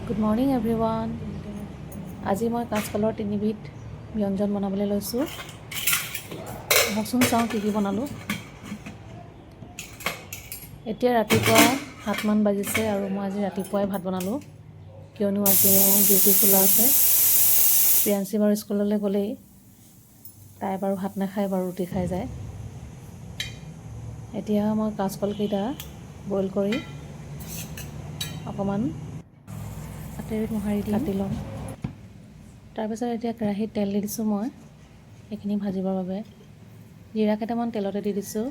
Good morning everyone. আজি মই কাঁচকলৰ তিনিবিধ ব্যঞ্জন বনাবলৈ লৈছোঁ। আহকচোন চাওঁ কি কি বনালোঁ। এতিয়া ৰাতিপুৱা 7মান বাজিছে আৰু মই আজি ৰাতিপুৱাই ভাত বনালোঁ, কিয়নো আজি ডিউটি খোলা আছে। প্ৰিয়াঞ্চি বাৰু স্কুললৈ গ'লেই, তাই বাৰু ভাত নাখায় বাৰু, ৰুটি খাই যায়। এতিয়া মই কাঁচকলকেইটা বইল কৰি অকণমান হাতেৰে মোহাৰি কাটি ল'ম। তাৰপিছত এতিয়া কেৰাহীত তেল দি দিছোঁ মই এইখিনি ভাজিবৰ বাবে। জিৰা কেইটামান তেলতে দি দিছোঁ।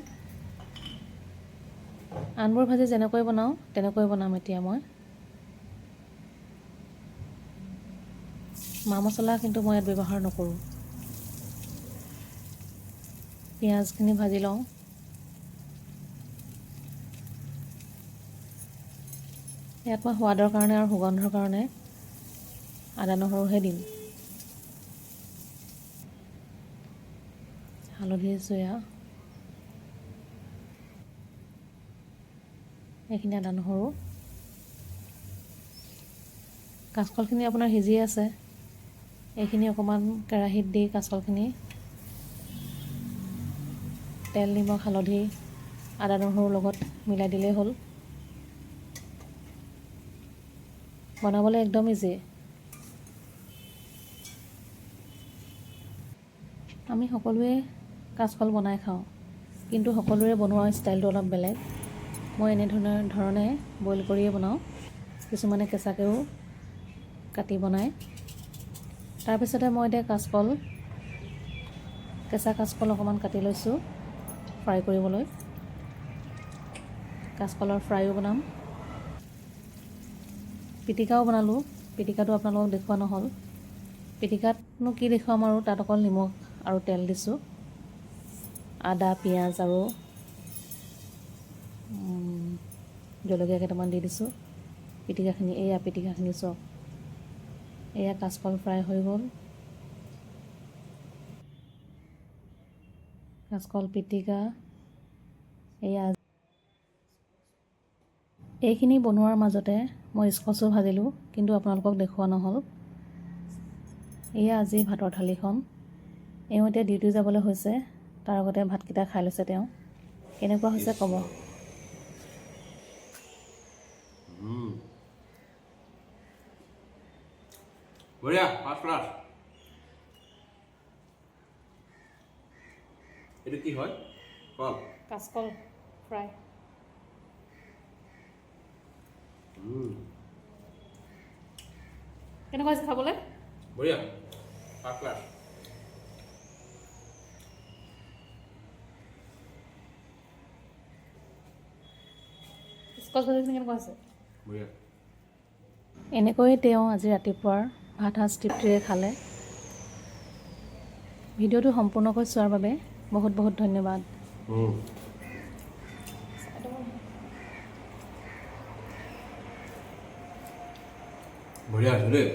আনবোৰ ভাজি যেনেকৈ বনাওঁ তেনেকৈ বনাম এতিয়া মই। মা মছলা কিন্তু মই ইয়াত ব্যৱহাৰ নকৰোঁ। পিঁয়াজখিনি ভাজি লওঁ। ইয়াত মই সোৱাদৰ কাৰণে আৰু সুগন্ধৰ কাৰণে আদা নহৰুহে দিম। হালধি জয়া, এইখিনি আদা নহৰু। কাঁচকলখিনি আপোনাৰ সিজি আছে, এইখিনি অকণমান কেৰাহীত দি কাঁচকলখিনি তেল নিমখ হালধি আদা নহৰুৰ লগত মিলাই দিলেই হ'ল। বনাবলৈ একদম ইজি। আমি সকলোৱে কাঁচকল বনাই খাওঁ, কিন্তু সকলোৰে বনোৱা ষ্টাইলটো অলপ বেলেগ। মই এনেধৰণে বইল কৰিয়ে বনাওঁ, কিছুমানে কেঁচাকৈও কাটি বনায়। তাৰপিছতে মই এতিয়া কেঁচা কাঁচকল অকণমান কাটি লৈছোঁ ফ্ৰাই কৰিবলৈ। কাঁচকলৰ ফ্ৰাইও বনাম, পিটিকাও বনালোঁ। পিটিকাটো আপোনালোকক দেখুওৱা নহ'ল। পিটিকাতনো কি দেখুৱাম আৰু, তাত অকল নিমখ আৰু তেল দিছোঁ। আদা পিঁয়াজ আৰু জলকীয়া কেইটামান দি দিছোঁ। পিটিকাখিনি চাওক, এয়া কাঁচকল ফ্ৰাই হৈ গ'ল। কাঁচকল পিটিকা এয়া। এইখিনি বনোৱাৰ মাজতে মই স্কচো ভাজিলোঁ, কিন্তু আপোনালোকক দেখুওৱা নহ'ল। এয়া আজি ভাতৰ থালিখন। এওঁ এতিয়া ডিউটি যাবলৈ হৈছে, তাৰ আগতে ভাতকেইটা খাই লৈছে তেওঁ। কেনেকুৱা হৈছে ক'ব। বঢ়িয়া, ফাৰ্ষ্ট ক্লাছ। এইটো কি হয়? কল কাঁচকল ফ্ৰাই। কেনেকুৱা হৈছে খাবলৈ? বঢ়িয়া, ফাৰ্ষ্ট ক্লাছ। স্কচ ভাজিখিনি কেনেকুৱা হৈছে? বঢ়িয়া। এনেকৈয়ে তেওঁ আজি ৰাতিপুৱাৰ ভাত সাজ তৃপ্তিৰে খালে। ভিডিঅ'টো সম্পূৰ্ণকৈ চোৱাৰ বাবে বহুত বহুত ধন্যবাদ। বঢ়িয়া আছে দেই।